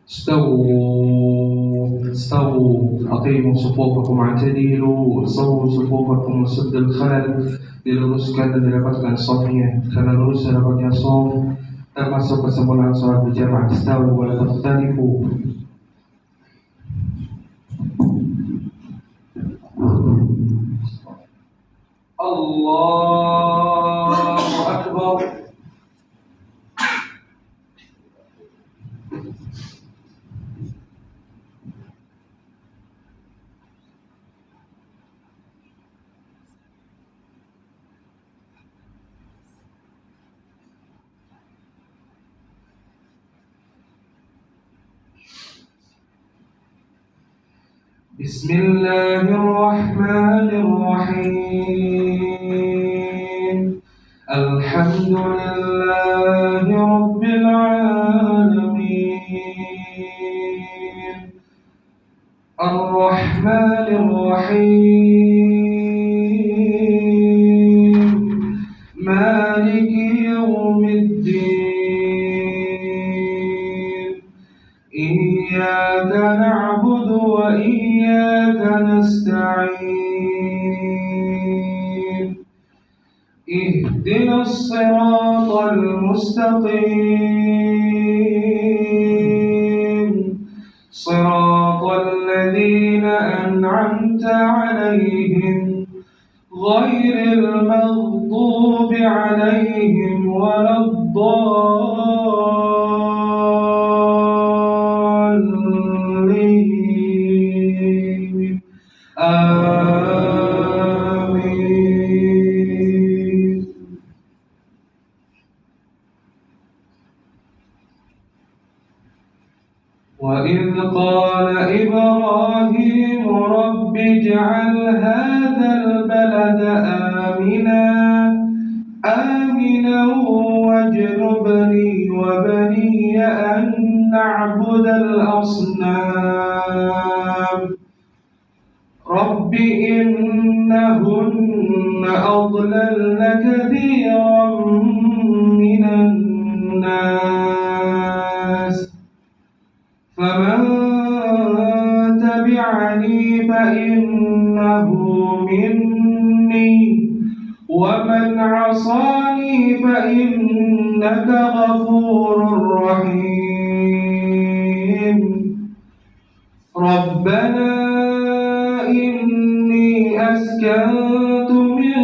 استووا أقيموا صفوفكم واعتدلوا صووا صفوفكم وسد الخلل. diluruskan dan dirapatkan safnya karena lurus dan rapatnya saf termasuk kesempurnaan salat berjamaah. Istawu wa la takhtalifu. Allahu Akbar. Bismillahirrahmanirrahim. Alhamdulillahi Rabbil Alamin. Ar-Rahmanir-Rahim. Maliki Yawmiddin. Iyyaka na'budu wa iyyaka nasta'in. Ihdinas siratal mustaqim. Siratal ladzina an'amta 'alaihim ghairil maghdubi 'alaihim waladdallin. Amin. وإذ قال إبراهيم رب اجعل هذا البلد آمنا واجنبني وبني أن نعبد الأصنام رب إنهن أضللن كثيرا من الناس فمن تبعني فإنه مني ومن عصاني فإنك غفور رحيم. ربنا إني أسكنت من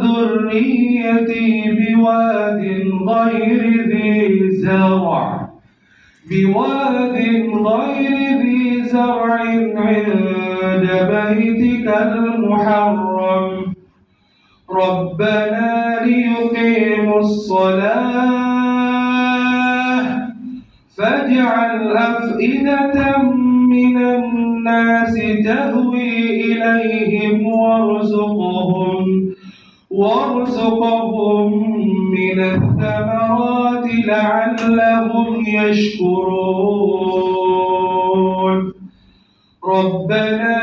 ذريتي بواد غير ذي زرع عند بيتك المحرم ربنا ليقيموا الصلاة فاجعل أفئدة من الناس تهوي إليهم وارزقهم من الثمرات لعلهم يشكرون. ربنا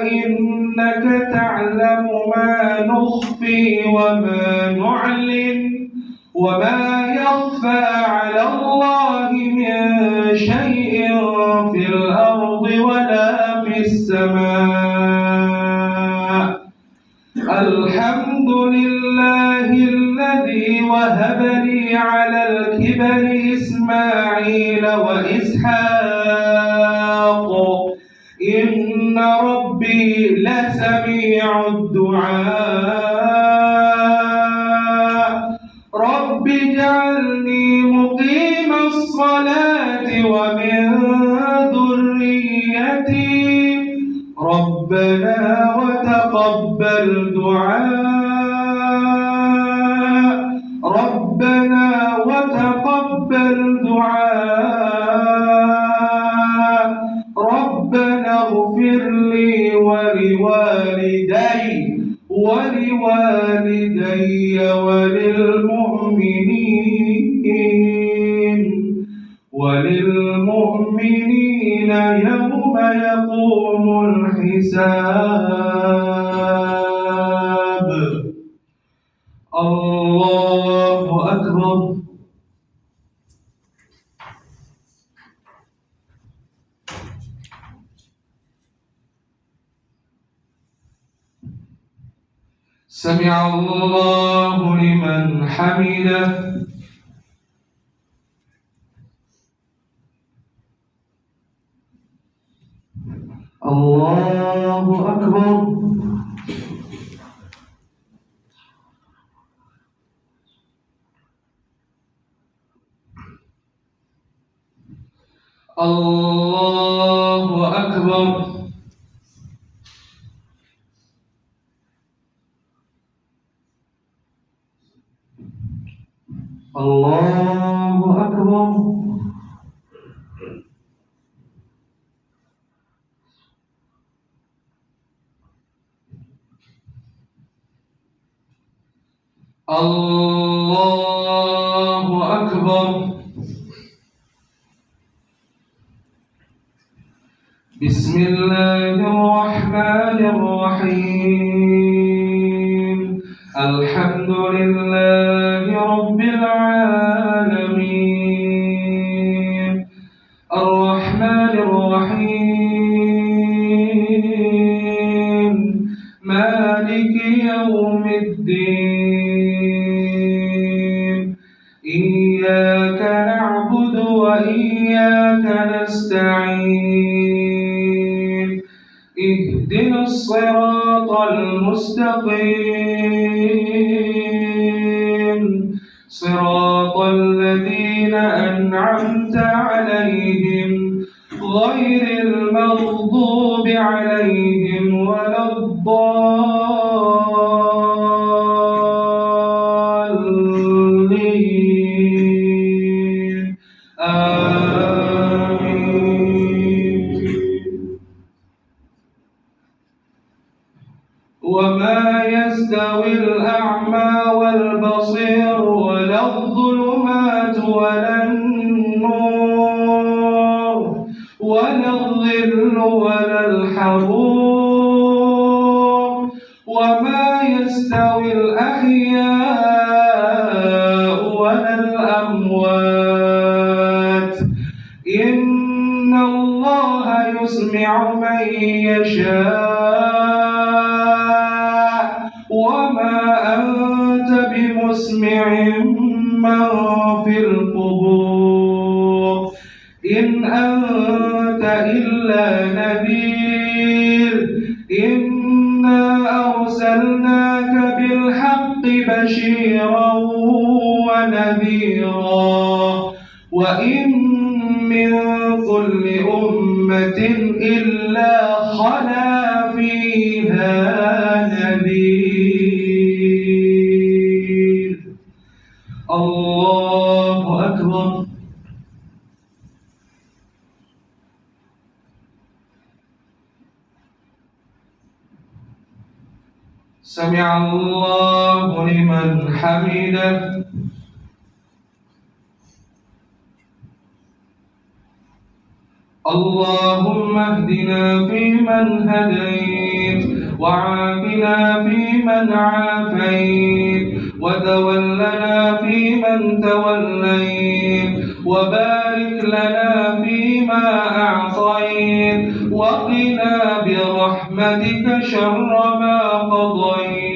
إنك تعلم ما نخفي وما نعلن وما يخفى على الله من شيء في الأرض ولا في السماء. الحمد لله الذي وهب لي على الكبر إسماعيل وإسحاق إن ربي لسميع الدعاء. رب اجعلني مقيم الصلاة ومن ذريتي ربنا وتقبل دعاء. ربنا وتقبل دعاء. ربنا اغفر لي ولوالدي وللمؤمنين يوم يقوم الحساب. الله أكبر. سمع الله لمن حمده. الله أكبر. الله أكبر. الله أكبر. الله أكبر. بسم الله الرحمن الرحيم. الحمد لله رب العالمين الرحمن الرحيم مالك يوم الدين إياك نعبد وإياك نستعين اهدنا الصراط المستقيم صراط الذين أنعمت عليهم غير المغضوب عليهم ولا الضالين آمين. وما يستوي الأعمى والبصير ولا الظلمات ولا النور ولا الظل ولا الحرور وما يستوي الأحياء ولا الأموات إن الله يسمع من يشاء وما أنت بمسمع من في القبور إن أنت إلا نذير إنا أرسلناك بالحق بشيرا ونذيرا وإن من كل أمة إلا خلا فيها نذير. الله أكبر. سمع الله لمن حمده. اللهم اهدنا فيمن هديت وعافنا فيمن عافيت وتولنا فيمن توليت وبارك لنا فيما أعطيت وقنا برحمتك شر ما قضيت.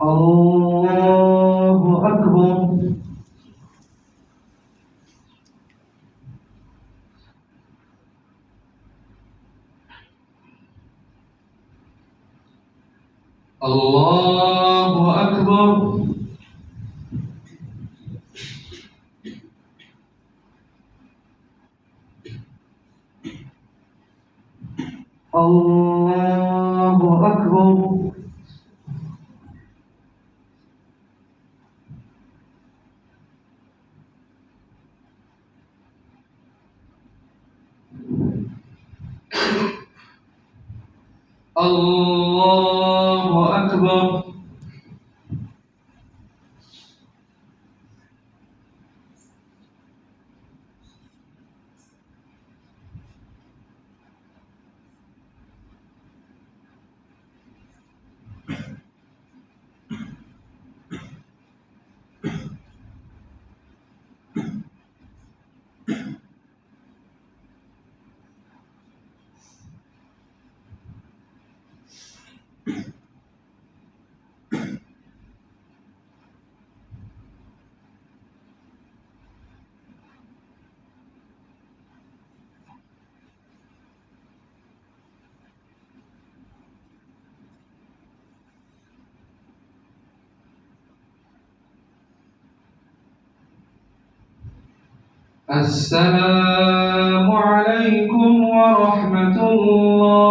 الله أكبر. الله أكبر. الله أكبر. الله أكبر. السلام عليكم ورحمة الله.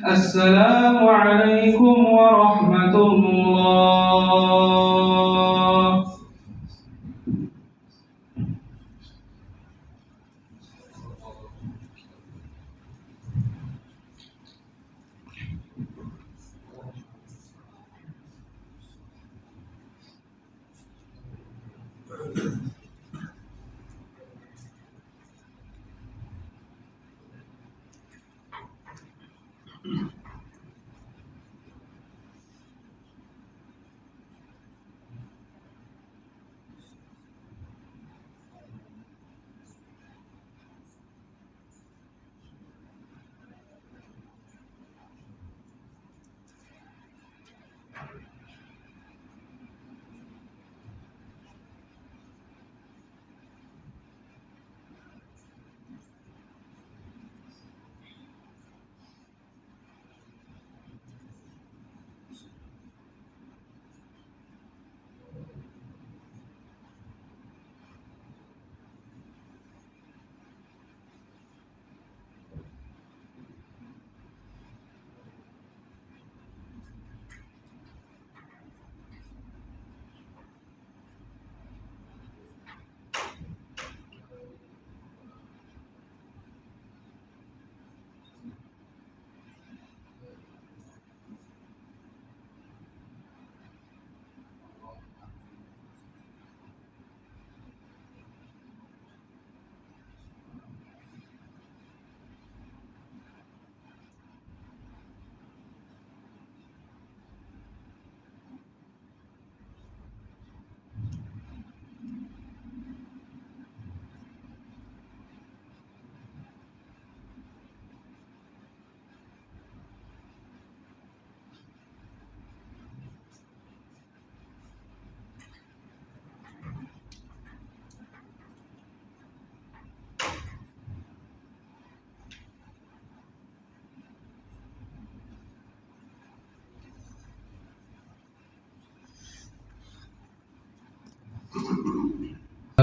السلام عليكم ورحمة الله.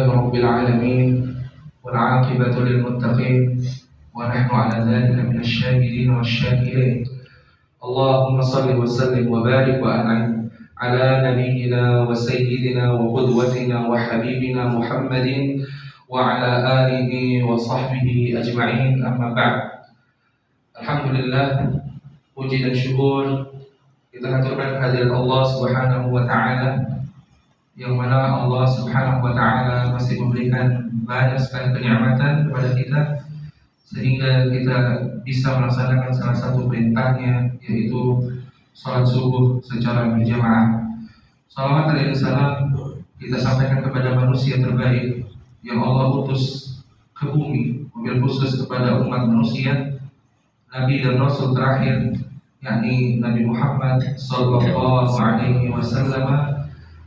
رب العالمين والعاقبة للمتقين ونحن على ذلك من الشاهدين والشاكرين. اللهم صل وسلم وبارك وأنعم على نبينا وسيدنا وقدوتنا وحبيبنا محمد وعلى آله وصحبه أجمعين. أما بعد. Alhamdulillah, puji dan syukur kita haturkan kehadirat Allah Subhanahu wa taala, yang mana Allah Subhanahu wa taala masih memberikan banyak sekali kenikmatan kepada kita sehingga kita bisa melaksanakan salah satu perintahnya, yaitu salat subuh secara berjamaah. Salawat dan salam kita sampaikan kepada manusia terbaik yang Allah utus ke bumi, mobil khusus kepada umat manusia, Nabi dan Rasul terakhir, yakni Nabi Muhammad Sallallahu Alaihi Wasallam,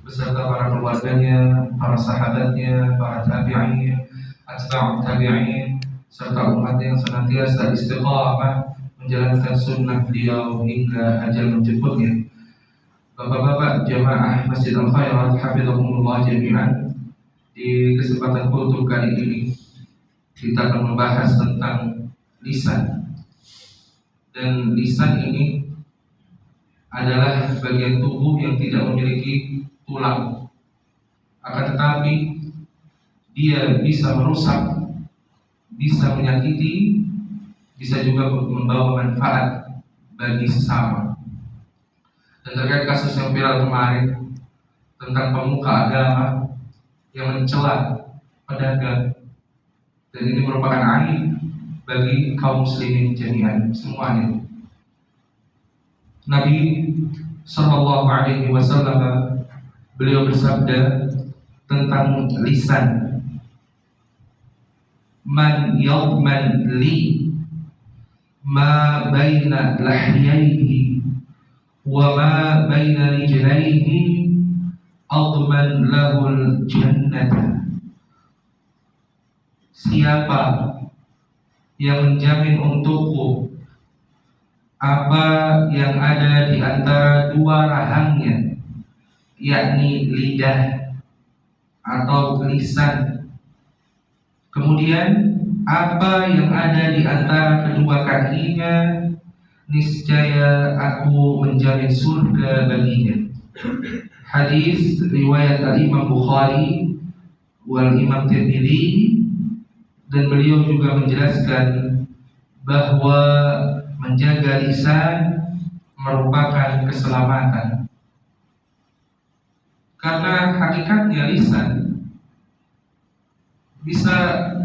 beserta para keluarganya, para sahabatnya, para tabi'in, atba'ut tabi'in, serta umat yang senantiasa istiqamah menjalankan sunnah beliau hingga ajal menjemputnya. Bapak-bapak jamaah Masjid Al-Khairat, hafizahumullah jami'an, di kesempatan kultum kali ini kita akan membahas tentang lisan. Dan lisan ini adalah bagian tubuh yang tidak memiliki tulang, akan tetapi dia bisa merusak, bisa menyakiti, bisa juga membawa manfaat bagi sesama. Dan terkait kasus yang viral kemarin tentang pemuka agama yang mencela pedagang, dan ini merupakan aib bagi kaum muslimin jami'an semuanya. Nabi Sallallahu Alaihi Wasallam beliau bersabda tentang lisan, man yadman li ma baina lahyaihi wa ma baina rijlaihi adman lahul jannata. Siapa yang menjamin untukku apa yang ada di antara dua rahangnya, yakni lidah atau lisan. Kemudian apa yang ada di antara kedua kakinya, niscaya aku menjamin surga baginya. Hadis riwayat Al-Imam Bukhari wal Imam Tirmidzi, dan beliau juga menjelaskan bahwa menjaga lisan merupakan keselamatan. Karena hakikatnya lisan bisa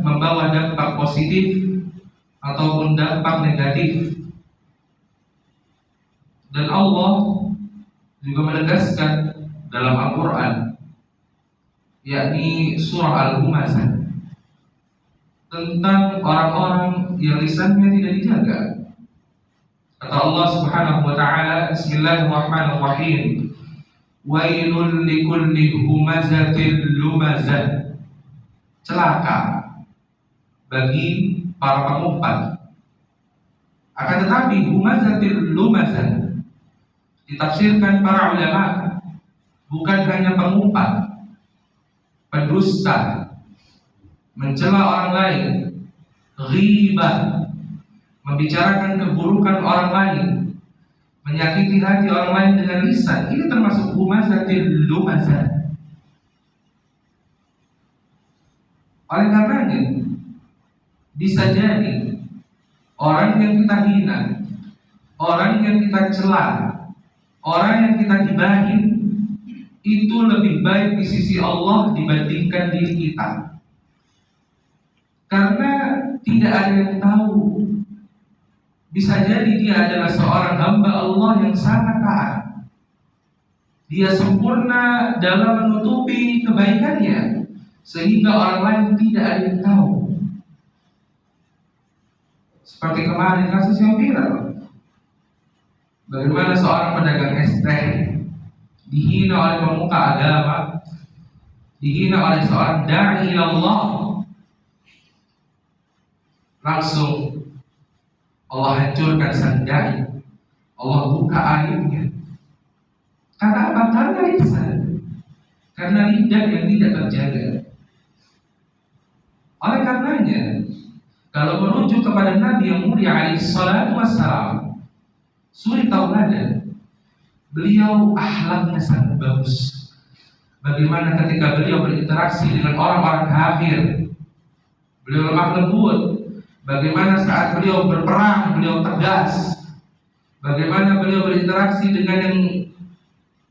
membawa dampak positif ataupun dampak negatif. Dan Allah juga menegaskan dalam Al-Quran, yakni surah Al-Humazah, tentang orang-orang yang lisannya tidak dijaga. Kata Allah Subhanahu wa taala, Bismillahirrahmanirrahim, wailul likulli humazatil lumazah. Celaka bagi para pengumpat. Akan tetapi humazatil lumazah ditafsirkan para ulama bukan hanya pengumpat, pendusta, mencela orang lain, ghibah, membicarakan keburukan orang lain, menyakiti hati orang lain dengan lisan. Ini termasuk humazatil lumazah. Oleh karenanya, bisa jadi orang yang kita hina, orang yang kita cela, orang yang kita gibahin, itu lebih baik di sisi Allah dibandingkan diri kita. Karena tidak ada yang tahu, bisa jadi dia adalah seorang hamba Allah yang sangat taat. Dia sempurna dalam menutupi kebaikannya, sehingga orang lain tidak ada yang tahu. Seperti kemarin kasus yang viral, bagaimana seorang pedagang es teh dihina oleh pemuka agama, dihina oleh seorang da'i ilallah. Langsung Allah hancurkan sang da'i, Allah buka aibnya. Karena apa? Karena lisan, karena lidah yang tidak terjaga. Oleh karenanya, kalau merujuk kepada Nabi yang mulia alaihi salatu wassalam, suri tauladan, beliau akhlaknya sangat bagus. Bagaimana ketika beliau berinteraksi dengan orang-orang kafir, beliau lemah lembut. Bagaimana saat beliau berperang, beliau tegas. Bagaimana beliau berinteraksi dengan yang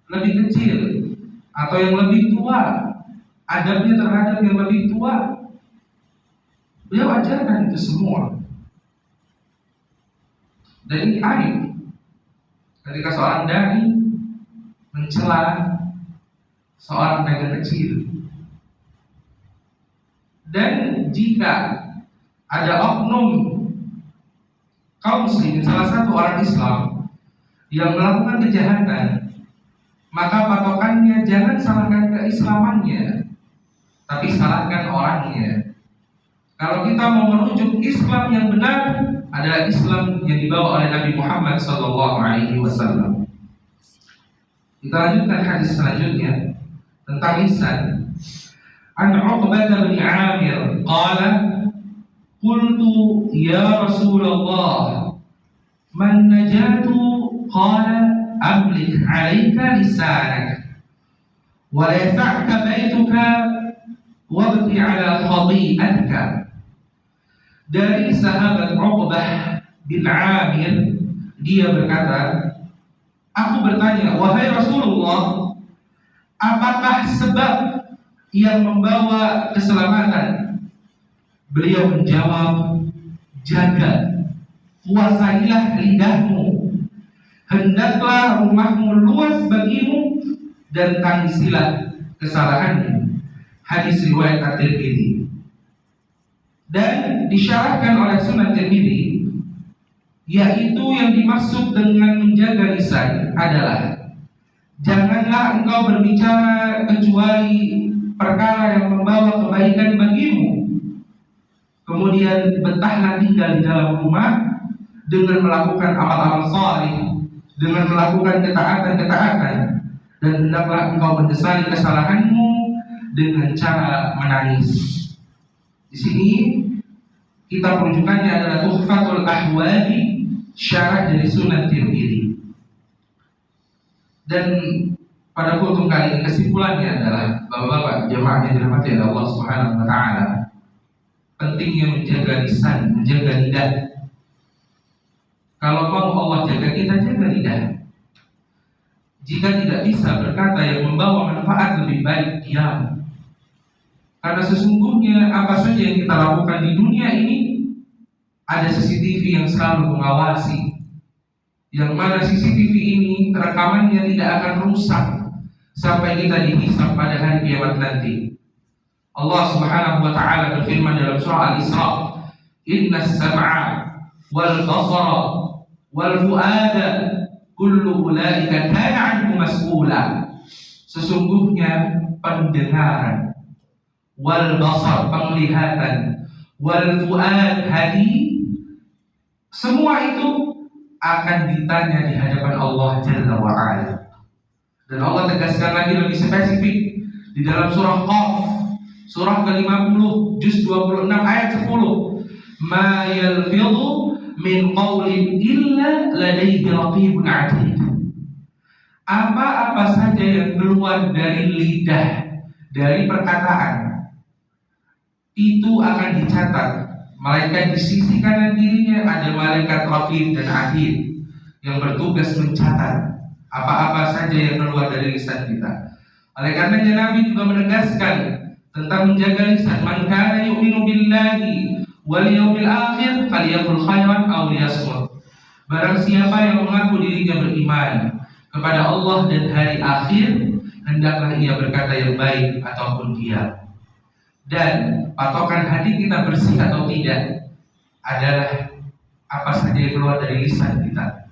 lebih kecil atau yang lebih tua, adabnya terhadap yang lebih tua, beliau ajarkan itu semua. Dan ini aib ketika seorang dai mencela seorang pedagang kecil. Dan jika ada oknum kaum muslimin, salah satu orang Islam yang melakukan kejahatan, maka patokannya jangan salahkan keislamannya, tapi salahkan orangnya. Kalau kita mau merujuk Islam yang benar, adalah Islam yang dibawa oleh Nabi Muhammad SAW. Kita lanjutkan hadis selanjutnya tentang lisan. An Uqbah bin Amir qala qultu ya Rasulullah man najatu, qala amlik 'alaika lisanak wa la yas'aka baituka wabti 'ala khati'atika. Dari sahabat Uqbah bin Amir, dia berkata, aku bertanya, wahai Rasulullah, apakah sebab yang membawa keselamatan? Beliau menjawab, jaga, kuasailah lidahmu, hendaklah rumahmu luas bagimu, dan tangisilah kesalahanmu. Hadis riwayat At-Tirmidzi. Dan disyarahkan oleh Sunan Tirmidzi, yaitu yang dimaksud dengan menjaga lisan adalah janganlah engkau berbicara kecuali perkara yang membawa kebaikan bagimu. Kemudian betahlah tinggal di dalam rumah dengan melakukan amal-amal saleh, dengan melakukan ketaatan-ketaatan, dan hendaklah engkau menyesali kesalahanmu dengan cara menangis. Di sini kita rujukannya adalah Tuhfatul Ahwadi, syarah dari Sunan Tirmidzi. Dan pada kultum kali ini kesimpulannya adalah Bapak-bapak jemaah yang dirahmati oleh Allah Subhanahu wa taala, pentingnya menjaga lisan, menjaga lidah. Kalau mau Allah jaga kita, jaga lidah. Jika tidak bisa berkata yang membawa manfaat, lebih baik diam. Karena sesungguhnya apa saja yang kita lakukan di dunia ini, ada CCTV yang selalu mengawasi. Yang mana CCTV ini rekamannya tidak akan rusak sampai kita dihisab pada hari kiamat nanti. Allah Subhanahu wa taala berfirman dalam surah Al-Isra, "Innas sam'a wal basara wal fuada kullu ulaika kana 'anhu mas'ula." Sesungguhnya pendengaran, wal basar penglihatan, wal fuad hati, semua itu akan ditanya di hadapan Allah Jalla wa Ala. Dan Allah tegaskan lagi lebih spesifik di dalam surah Qaf, surah ke-50, juz 26 ayat 10. Ma yalfidhu min qawlin illa ladaihi raqibun 'atid. Apa-apa saja yang keluar dari lidah, dari perkataan, itu akan dicatat. Malaikat di sisi kanan kirinya ada malaikat raqib dan atid yang bertugas mencatat apa-apa saja yang keluar dari lisan kita. Oleh karenanya Nabi juga menegaskan tentang menjaga lisan. Man kana yu'minu billahi wal yawmil akhir falyaqul khairan aw liyasmut. Barang siapa yang mengaku dirinya beriman kepada Allah dan hari akhir, hendaklah ia berkata yang baik ataupun diam. Dan patokan hati kita bersih atau tidak adalah apa saja yang keluar dari lisan kita.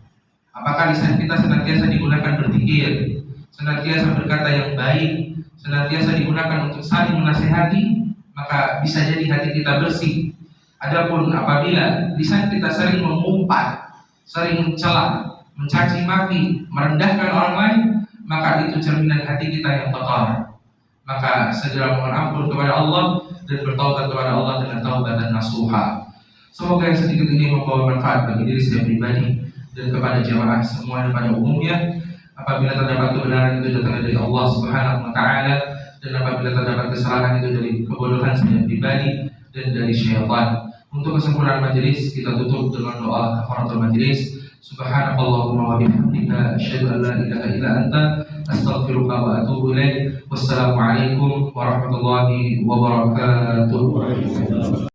Apakah lisan kita senantiasa digunakan berzikir, senantiasa berkata yang baik, senantiasa digunakan untuk saling menasihati, maka bisa jadi hati kita bersih. Adapun apabila lisan kita sering mengumpat, sering mencela, mencaci maki, merendahkan orang lain, maka itu cerminan hati kita yang kotor. Maka segera mohon ampun kepada Allah dan bertaubat kepada Allah dengan taubatan nasuha. Semoga yang sedikit ini membawa manfaat bagi diri saya pribadi dan kepada jamaah semuanya pada umumnya. Apabila terdapat kebenaran itu datang dari Allah Subhanahu wa taala, dan apabila terdapat kesalahan itu dari kebodohan saya pribadi dan dari syaitan. Untuk kesempurnaan majelis kita tutup dengan doa kafaratul majelis. Subhanakallahumma wa bihamdika asyhadu an la ilaha illa anta astaghfiruka wa atubu ilaik. Wassalamualaikum warahmatullahi wabarakatuh.